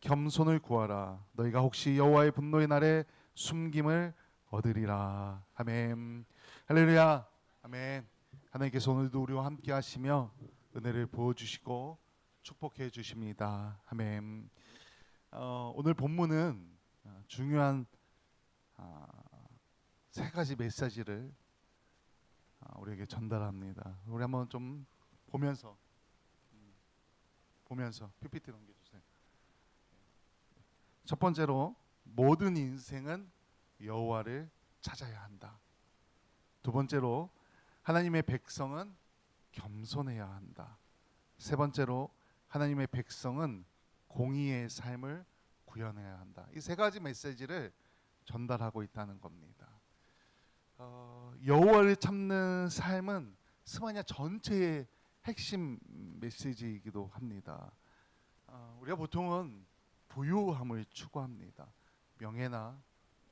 겸손을 구하라. 너희가 혹시 여호와의 분노의 날에 숨김을 얻으리라. 아멘. 할렐루야. 아멘. 하나님께서 오늘도 우리와 함께 하시며 은혜를 부어주시고 축복해 주십니다. 아멘. 오늘 본문은 중요한 세 가지 메시지를 우리에게 전달합니다. 우리 한번 좀 보면서 PPT 넘겨주세요. 첫 번째로 모든 인생은 여호와를 찾아야 한다. 두 번째로 하나님의 백성은 겸손해야 한다. 세 번째로 하나님의 백성은 공의의 삶을 구현해야 한다. 이 세 가지 메시지를 전달하고 있다는 겁니다. 여호와를 찾는 삶은 스마냐 전체의 핵심 메시지이기도 합니다. 우리가 보통은 부유함을 추구합니다. 명예나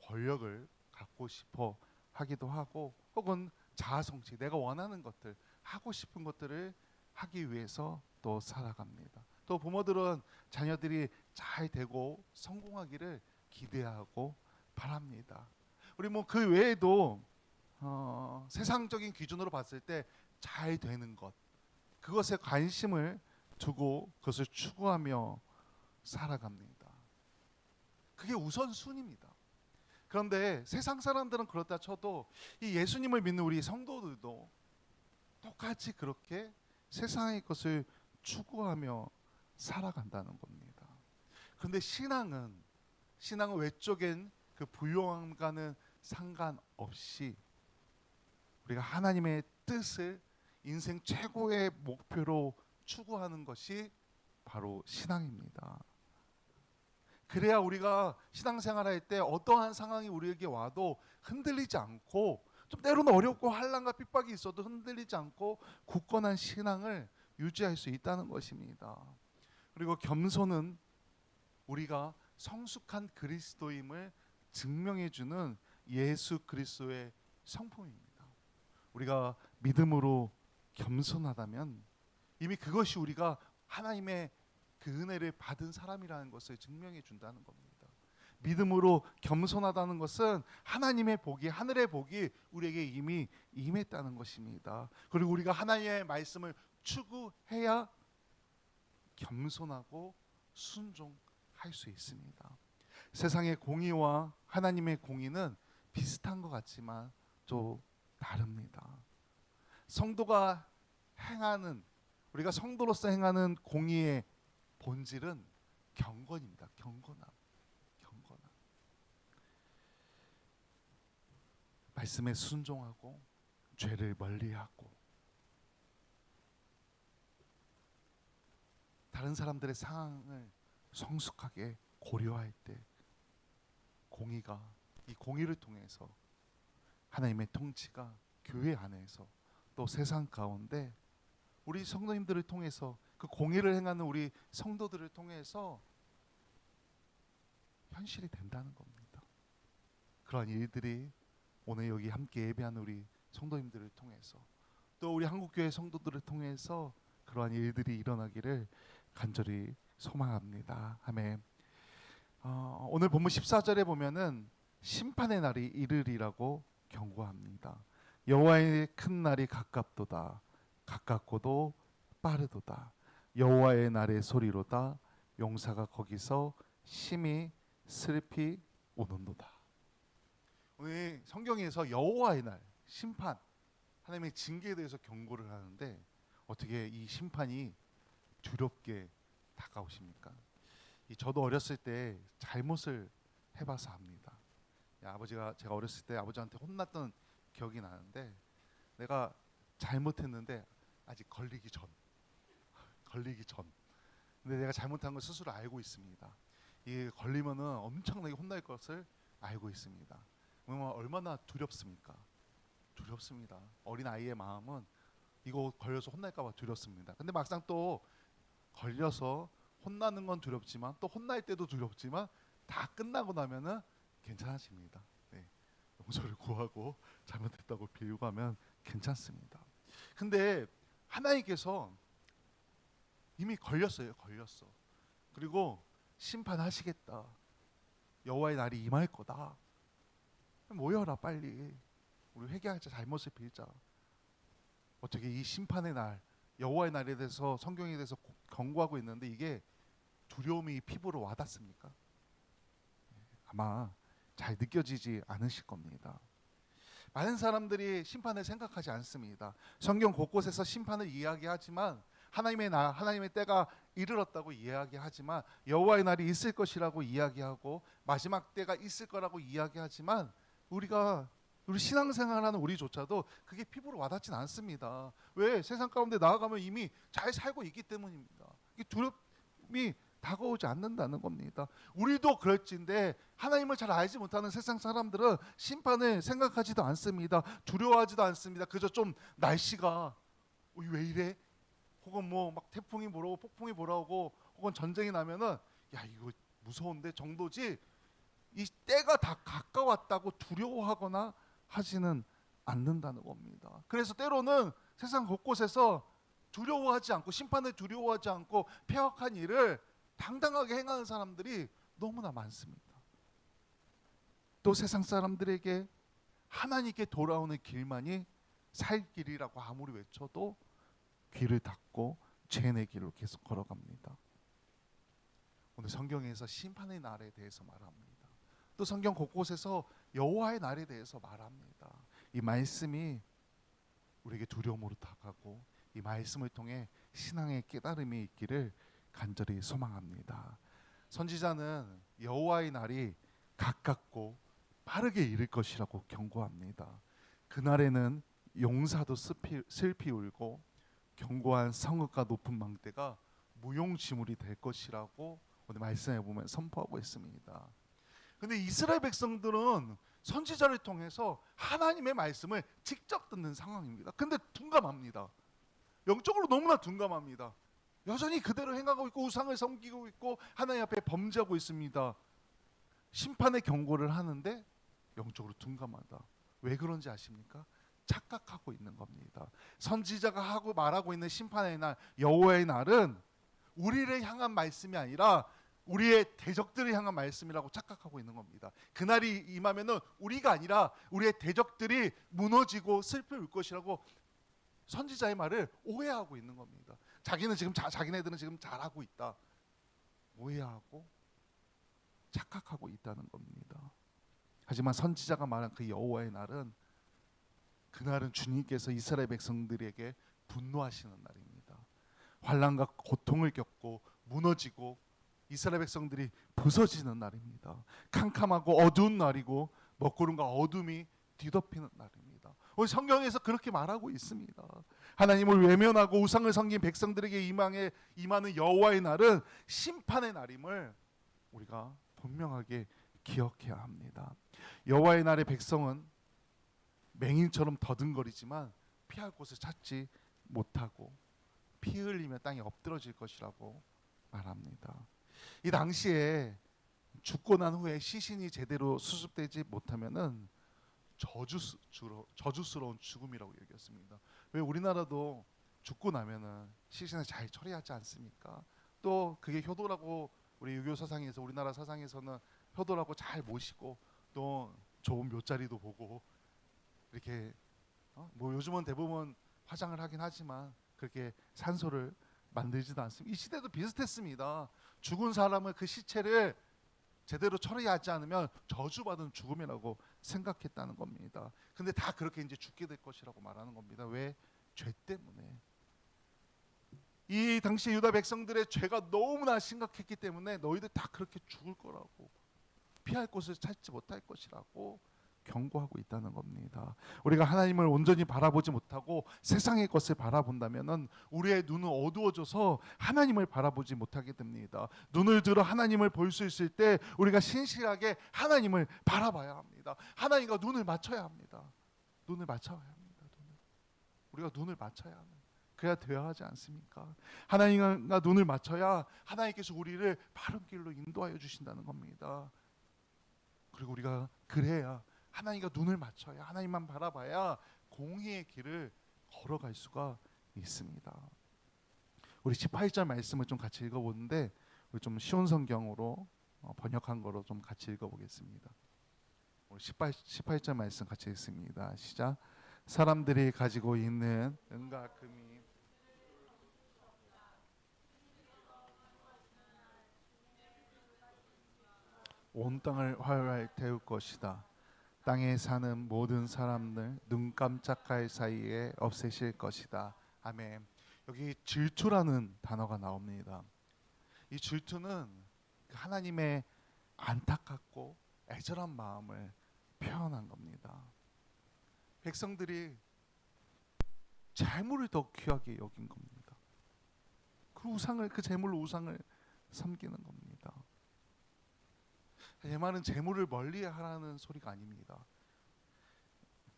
권력을 갖고 싶어 하기도 하고, 혹은 자아성취, 내가 원하는 것들, 하고 싶은 것들을 하기 위해서 또 살아갑니다. 또 부모들은 자녀들이 잘 되고 성공하기를 기대하고 바랍니다. 우리 그 외에도 세상적인 기준으로 봤을 때 잘 되는 것, 그것에 관심을 두고 그것을 추구하며 살아갑니다. 그게 우선순위입니다. 그런데 세상 사람들은 그렇다 쳐도 이 예수님을 믿는 우리 성도들도 똑같이 그렇게 세상의 것을 추구하며 살아간다는 겁니다. 그런데 신앙은 외적인 그 부유함과는 상관없이 우리가 하나님의 뜻을 인생 최고의 목표로 추구하는 것이 바로 신앙입니다. 그래야 우리가 신앙생활할 때 어떠한 상황이 우리에게 와도 흔들리지 않고, 좀 때로는 어렵고 환난과 핍박이 있어도 흔들리지 않고 굳건한 신앙을 유지할 수 있다는 것입니다. 그리고 겸손은 우리가 성숙한 그리스도임을 증명해주는 예수 그리스도의 성품입니다. 우리가 믿음으로 겸손하다면 이미 그것이 우리가 하나님의 그 은혜를 받은 사람이라는 것을 증명해 준다는 겁니다. 믿음으로 겸손하다는 것은 하나님의 복이, 하늘의 복이 우리에게 이미 임했다는 것입니다. 그리고 우리가 하나님의 말씀을 추구해야 겸손하고 순종할 수 있습니다. 세상의 공의와 하나님의 공의는 비슷한 것 같지만 좀 다릅니다. 성도가 행하는, 우리가 성도로서 행하는 공의의 본질은 경건입니다. 경건함. 말씀에 순종하고 죄를 멀리하고 다른 사람들의 상황을 성숙하게 고려할 때 이 공의를 통해서 하나님의 통치가 교회 안에서 또 세상 가운데 우리 성도님들을 통해서, 그 공의를 행하는 우리 성도들을 통해서 현실이 된다는 겁니다. 그러한 일들이 오늘 여기 함께 예배하는 우리 성도님들을 통해서, 또 우리 한국교회 성도들을 통해서 그러한 일들이 일어나기를 간절히 소망합니다. 아멘. 오늘 본문 14절에 보면은 심판의 날이 이르리라고 경고합니다. 여호와의 큰 날이 가깝도다. 가깝고도 빠르도다. 여호와의 날의 소리로다. 용사가 거기서 심히 슬피 오는도다. 오늘 성경에서 여호와의 날, 심판, 하나님의 징계에 대해서 경고를 하는데 어떻게 이 심판이 두렵게 다가오십니까? 저도 어렸을 때 잘못을 해봐서 합니다. 제가 어렸을 때 아버지한테 혼났던 기억이 나는데, 내가 잘못했는데 아직 걸리기 전. 근데 내가 잘못한 걸 스스로 알고 있습니다. 이게 걸리면은 엄청나게 혼날 것을 알고 있습니다. 얼마나 두렵습니까? 두렵습니다. 어린 아이의 마음은 이거 걸려서 혼날까봐 두렵습니다. 근데 막상 또 걸려서 혼나는 건 두렵지만, 또 혼날 때도 두렵지만, 다 끝나고 나면은 괜찮아집니다. 네. 용서를 구하고 잘못했다고 빌고 하면 괜찮습니다. 근데 하나님께서 이미 걸렸어. 그리고 심판하시겠다. 여호와의 날이 임할 거다. 모여라 빨리. 우리 회개하자. 잘못을 빌자. 어떻게 이 심판의 날, 여호와의 날에 대해서 성경에 대해서 경고하고 있는데 이게 두려움이 피부로 와닿습니까? 아마 잘 느껴지지 않으실 겁니다. 많은 사람들이 심판을 생각하지 않습니다. 성경 곳곳에서 심판을 이야기하지만 하나님의 날, 하나님의 때가 이르렀다고 이야기하지만 여호와의 날이 있을 것이라고 이야기하고 마지막 때가 있을 거라고 이야기하지만 우리 신앙생활하는 우리조차도 그게 피부로 와닿진 않습니다. 왜? 세상 가운데 나아가면 이미 잘 살고 있기 때문입니다. 이게 두려움이 다가오지 않는다는 겁니다. 우리도 그럴진데 하나님을 잘 알지 못하는 세상 사람들은 심판을 생각하지도 않습니다. 두려워하지도 않습니다. 그저 좀 날씨가 왜 이래? 혹은 뭐 막 태풍이 불어오고 폭풍이 불어오고 혹은 전쟁이 나면은 야 이거 무서운데 정도지 이 때가 다 가까웠다고 두려워하거나 하지는 않는다는 겁니다. 그래서 때로는 세상 곳곳에서 두려워하지 않고 심판을 두려워하지 않고 폐역한 일을 당당하게 행하는 사람들이 너무나 많습니다. 또 세상 사람들에게 하나님께 돌아오는 길만이 살 길이라고 아무리 외쳐도 귀를 닫고 죄의 길로 계속 걸어갑니다. 오늘 성경에서 심판의 날에 대해서 말합니다. 또 성경 곳곳에서 여호와의 날에 대해서 말합니다. 이 말씀이 우리에게 두려움으로 다가고 이 말씀을 통해 신앙의 깨달음이 있기를 간절히 소망합니다. 선지자는 여호와의 날이 가깝고 빠르게 이를 것이라고 경고합니다. 그날에는 용사도 슬피 울고 견고한 성읍과 높은 망대가 무용지물이 될 것이라고 오늘 말씀해 보면 선포하고 있습니다. 근데 이스라엘 백성들은 선지자를 통해서 하나님의 말씀을 직접 듣는 상황입니다. 근데 둔감합니다. 영적으로 너무나 둔감합니다. 여전히 그대로 행하고 있고 우상을 섬기고 있고 하나님 앞에 범죄하고 있습니다. 심판의 경고를 하는데 영적으로 둔감하다. 왜 그런지 아십니까? 착각하고 있는 겁니다. 선지자가 하고 말하고 있는 심판의 날, 여호와의 날은 우리를 향한 말씀이 아니라 우리의 대적들을 향한 말씀이라고 착각하고 있는 겁니다. 그날이 임하면은 우리가 아니라 우리의 대적들이 무너지고 슬피 울 것이라고 선지자의 말을 오해하고 있는 겁니다. 자기네들은 지금 잘하고 있다. 오해하고 착각하고 있다는 겁니다. 하지만 선지자가 말한 그 여호와의 날은 그날은 주님께서 이스라엘 백성들에게 분노하시는 날입니다. 환난과 고통을 겪고 무너지고 이스라엘 백성들이 부서지는 날입니다. 캄캄하고 어두운 날이고 먹구름과 어둠이 뒤덮이는 날입니다. 오늘 성경에서 그렇게 말하고 있습니다. 하나님을 외면하고 우상을 섬긴 백성들에게 임하는 여호와의 날은 심판의 날임을 우리가 분명하게 기억해야 합니다. 여호와의 날의 백성은 맹인처럼 더듬거리지만 피할 곳을 찾지 못하고 피 흘리며 땅에 엎드러질 것이라고 말합니다. 이 당시에 죽고 난 후에 시신이 제대로 수습되지 못하면은 저주스러운 죽음이라고 여겼습니다. 왜 우리나라도 죽고 나면은 시신을 잘 처리하지 않습니까? 또 그게 효도라고 우리 유교 사상에서 우리나라 사상에서는 효도라고 잘 모시고 또 좋은 묘자리도 보고 이렇게 뭐 요즘은 대부분 화장을 하긴 하지만 그렇게 산소를 만들지도 않습니다. 이 시대도 비슷했습니다. 죽은 사람을 그 시체를 제대로 처리하지 않으면 저주받은 죽음이라고 생각했다는 겁니다. 근데 다 그렇게 이제 죽게 될 것이라고 말하는 겁니다. 왜? 죄 때문에. 이 당시 유다 백성들의 죄가 너무나 심각했기 때문에 너희들 다 그렇게 죽을 거라고, 피할 곳을 찾지 못할 것이라고 경고하고 있다는 겁니다. 우리가 하나님을 온전히 바라보지 못하고 세상의 것을 바라본다면은 우리의 눈은 어두워져서 하나님을 바라보지 못하게 됩니다. 눈을 들어 하나님을 볼 수 있을 때 우리가 신실하게 하나님을 바라봐야 합니다. 하나님과 눈을 맞춰야 합니다. 눈을 맞춰야 합니다. 우리가 눈을 맞춰야 하는, 그래야 되어야 하지 않습니까? 하나님과 눈을 맞춰야 하나님께서 우리를 바른 길로 인도하여 주신다는 겁니다. 그리고 우리가 그래야 하나님과 눈을 맞춰야, 하나님만 바라봐야 공의의 길을 걸어갈 수가 있습니다. 우리 18절 말씀을 좀 같이 읽어보는데 우리 좀 쉬운 성경으로 번역한 거로 좀 같이 읽어보겠습니다. 우리 18절 말씀 같이 읽습니다. 시작. 사람들이 가지고 있는 은과 금이 온 땅을 활활 태울 것이다. 땅에 사는 모든 사람들 눈 깜짝할 사이에 없애실 것이다. 아멘. 여기 질투라는 단어가 나옵니다. 이 질투는 하나님의 안타깝고 애절한 마음을 표현한 겁니다. 백성들이 재물을 더 귀하게 여긴 겁니다. 그 재물로 우상을 섬기는 겁니다. 제 말은 재물을 멀리하라는 소리가 아닙니다.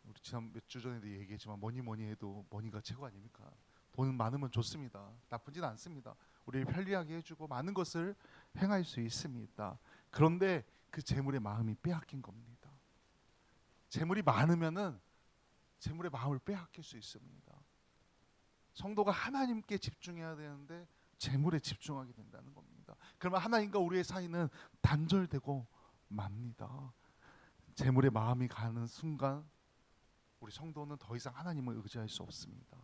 우리 지난 몇 주 전에도 얘기했지만 뭐니 해도 머니가 최고 아닙니까? 돈 많으면 좋습니다. 나쁘진 않습니다. 우리를 편리하게 해주고 많은 것을 행할 수 있습니다. 그런데 그 재물의 마음이 빼앗긴 겁니다. 재물이 많으면은 재물의 마음을 빼앗길 수 있습니다. 성도가 하나님께 집중해야 되는데 재물에 집중하게 된다는 겁니다. 그러면 하나님과 우리의 사이는 단절되고 맙니다. 재물의 마음이 가는 순간 우리 성도는 더 이상 하나님을 의지할 수 없습니다.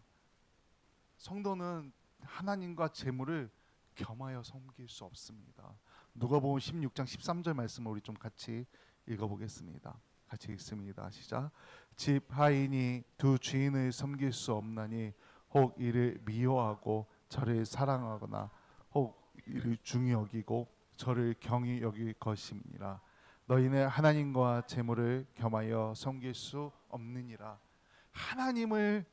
성도는 하나님과 재물을 겸하여 섬길 수 없습니다. 누가복음 16장 13절 말씀을 우리 좀 같이 읽어보겠습니다. 같이 읽습니다. 시작. 집 하인이 두 주인을 섬길 수 없나니 혹 이를 미워하고 저를 사랑하거나 혹 이를 중히 여기고 저를 경히 여길 것임이니라. 너희는 하나님과 재물을 겸하여 섬길 수 없느니라. 하나님을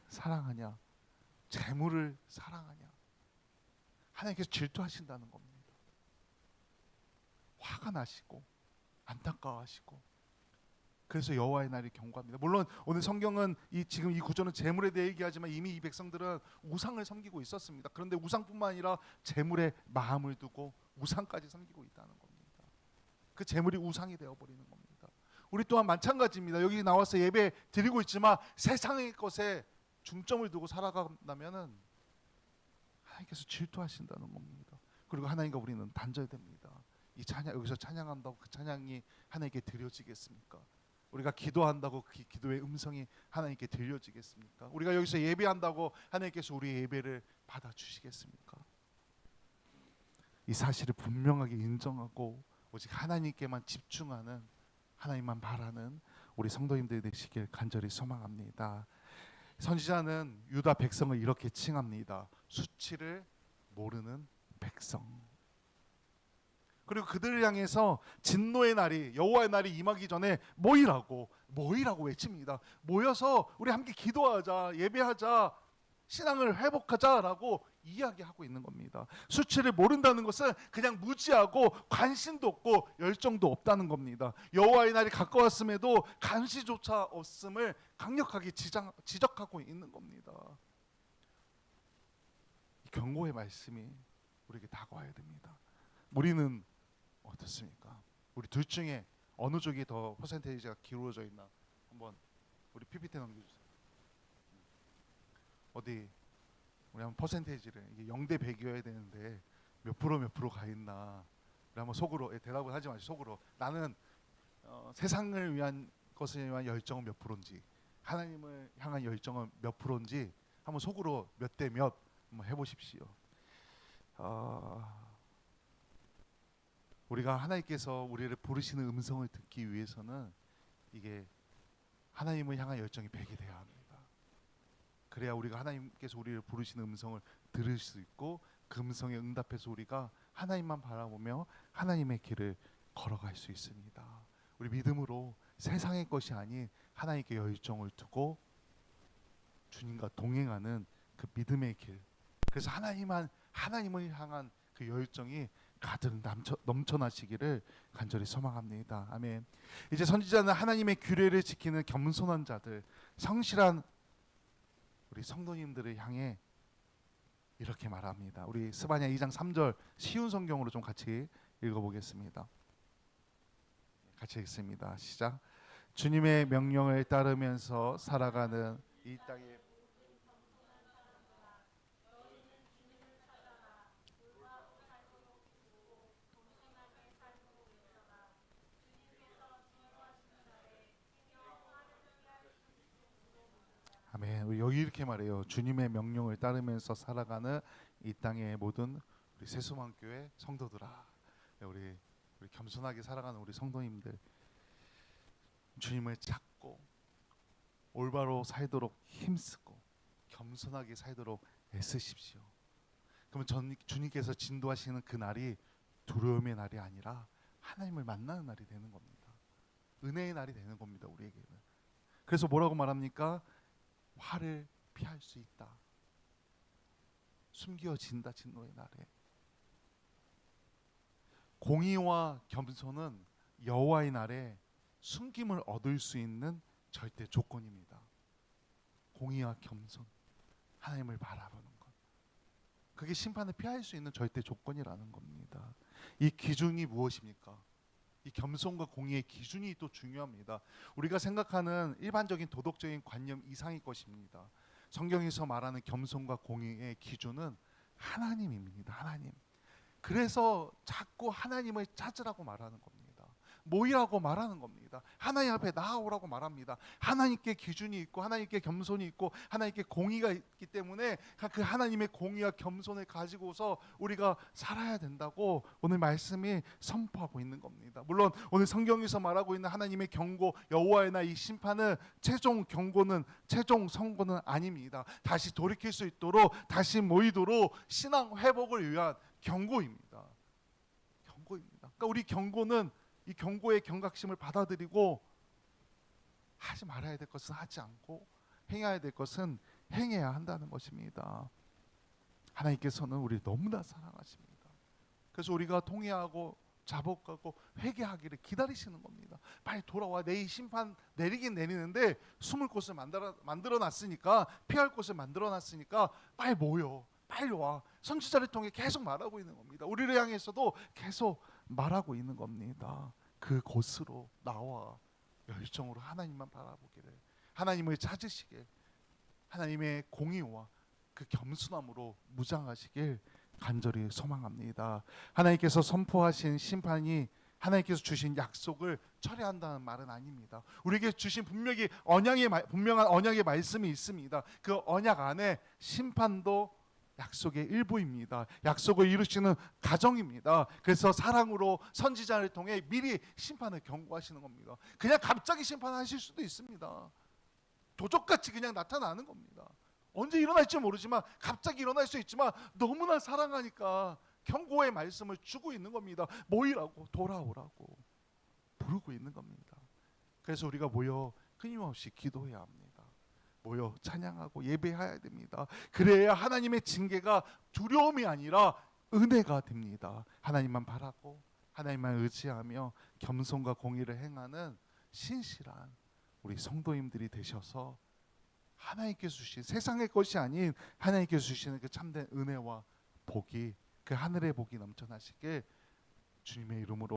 사랑하냐 재물을 사랑하냐, 하나님께서 질투하신다는 겁니다. 화가 나시고 안타까워하시고, 그래서 여호와의 날이 경고합니다. 물론 오늘 성경은 지금 이 구절은 재물에 대해 얘기하지만 이미 이 백성들은 우상을 섬기고 있었습니다. 그런데 우상뿐만 아니라 재물에 마음을 두고 우상까지 섬기고 있다는 겁니다. 그 재물이 우상이 되어버리는 겁니다. 우리 또한 마찬가지입니다. 여기 나와서 예배 드리고 있지만 세상의 것에 중점을 두고 살아간다면은 하나님께서 질투하신다는 겁니다. 그리고 하나님과 우리는 단절됩니다. 이 찬양, 여기서 찬양한다고 그 찬양이 하나님께 드려지겠습니까? 우리가 기도한다고 그 기도의 음성이 하나님께 들려지겠습니까? 우리가 여기서 예배한다고 하나님께서 우리의 예배를 받아주시겠습니까? 이 사실을 분명하게 인정하고 오직 하나님께만 집중하는, 하나님만 바라는 우리 성도님들 되시길 간절히 소망합니다. 선지자는 유다 백성을 이렇게 칭합니다. 수치를 모르는 백성. 그리고 그들을 향해서 진노의 날이, 여호와의 날이 임하기 전에 모이라고 외칩니다. 모여서 우리 함께 기도하자, 예배하자, 신앙을 회복하자라고 이야기하고 있는 겁니다. 수치를 모른다는 것은 그냥 무지하고 관심도 없고 열정도 없다는 겁니다. 여호와의 날이 가까웠음에도 감시조차 없음을 강력하게 지적하고 있는 겁니다. 이 경고의 말씀이 우리에게 다가와야 됩니다. 우리는 어떻습니까? 우리 둘 중에 어느 쪽이 더 퍼센테이지가 기울어져 있나 한번 우리 PPT 넘겨주세요. 어디 우리 한번 퍼센테이지를, 이게 0대 100이어야 되는데 몇 프로 가 있나 우리 한번 속으로, 대답을 하지 마시고 속으로, 나는 세상을 위한 것을 위한 열정은 몇 프로인지, 하나님을 향한 열정은 몇 프로인지 한번 속으로 몇 대 몇 한번 해보십시오. 우리가 하나님께서 우리를 부르시는 음성을 듣기 위해서는 이게 하나님을 향한 열정이 100이 돼야 합니다. 그래야 우리가 하나님께서 우리를 부르시는 음성을 들을 수 있고 그 음성에 응답해서 우리가 하나님만 바라보며 하나님의 길을 걸어갈 수 있습니다. 우리 믿음으로 세상의 것이 아닌 하나님께 열정을 두고 주님과 동행하는 그 믿음의 길, 그래서 하나님을 향한 그 열정이 가득 넘쳐나시기를 간절히 소망합니다. 아멘. 이제 선지자는 하나님의 규례를 지키는 겸손한 자들, 성실한 우리 성도님들을 향해 이렇게 말합니다. 우리 스바냐 2장 3절 쉬운 성경으로 좀 같이 읽어보겠습니다. 같이 읽습니다. 시작. 주님의 명령을 따르면서 살아가는 이 땅에 이렇게 말해요. 주님의 명령을 따르면서 살아가는 이 땅의 모든 우리 세수만교회 성도들아, 우리 겸손하게 살아가는 우리 성도님들, 주님을 찾고 올바로 살도록 힘쓰고 겸손하게 살도록 애쓰십시오. 그러면 주님께서 진도하시는 그 날이 두려움의 날이 아니라 하나님을 만나는 날이 되는 겁니다. 은혜의 날이 되는 겁니다, 우리에게는. 그래서 뭐라고 말합니까? 화를 피할 수 있다. 숨겨진다, 진노의 날에. 공의와 겸손은 여호와의 날에 숨김을 얻을 수 있는 절대 조건입니다. 공의와 겸손, 하나님을 바라보는 것, 그게 심판을 피할 수 있는 절대 조건이라는 겁니다. 이 기준이 무엇입니까? 이 겸손과 공의의 기준이 또 중요합니다. 우리가 생각하는 일반적인 도덕적인 관념 이상의 것입니다. 성경에서 말하는 겸손과 공의의 기준은 하나님입니다. 하나님. 그래서 자꾸 하나님을 찾으라고 말하는 겁니다. 모이라고 말하는 겁니다. 하나님 앞에 나아오라고 말합니다. 하나님께 기준이 있고 하나님께 겸손이 있고 하나님께 공의가 있기 때문에 그 하나님의 공의와 겸손을 가지고서 우리가 살아야 된다고 오늘 말씀이 선포하고 있는 겁니다. 물론 오늘 성경에서 말하고 있는 하나님의 경고, 여호와의 날 이 심판은 최종 경고는, 최종 선고는 아닙니다. 다시 돌이킬 수 있도록, 다시 모이도록 신앙 회복을 위한 경고입니다. 경고입니다. 그러니까 우리 경고는 이 경고의 경각심을 받아들이고 하지 말아야 될 것은 하지 않고 행해야 될 것은 행해야 한다는 것입니다. 하나님께서는 우리 너무나 사랑하십니다. 그래서 우리가 통회하고 자복하고 회개하기를 기다리시는 겁니다. 빨리 돌아와. 내 심판 내리긴 내리는데 숨을 곳을 만들어 놨으니까, 피할 곳을 만들어 놨으니까 빨리 모여. 빨리 와. 선지자를 통해 계속 말하고 있는 겁니다. 우리를 향해서도 계속 말하고 있는 겁니다. 그곳으로 나와 열정으로 하나님만 바라보기를, 하나님을 찾으시길, 하나님의 공의와 그 겸손함으로 무장하시길 간절히 소망합니다. 하나님께서 선포하신 심판이 하나님께서 주신 약속을 철회한다는 말은 아닙니다. 우리에게 주신 분명한 언약의 말씀이 있습니다. 그 언약 안에 심판도 약속의 일부입니다. 약속을 이루시는 가정입니다. 그래서 사랑으로 선지자를 통해 미리 심판을 경고하시는 겁니다. 그냥 갑자기 심판하실 수도 있습니다. 도적같이 그냥 나타나는 겁니다. 언제 일어날지 모르지만 갑자기 일어날 수 있지만 너무나 사랑하니까 경고의 말씀을 주고 있는 겁니다. 모이라고, 돌아오라고 부르고 있는 겁니다. 그래서 우리가 모여 끊임없이 기도해야 합니다. 모여 찬양하고 예배해야 됩니다. 그래야 하나님의 징계가 두려움이 아니라 은혜가 됩니다. 하나님만 바라고 하나님만 의지하며 겸손과 공의를 행하는 신실한 우리 성도님들이 되셔서 하나님께서 주신, 세상의 것이 아닌 하나님께서 주시는 그 참된 은혜와 복이, 그 하늘의 복이 넘쳐나시길 주님의 이름으로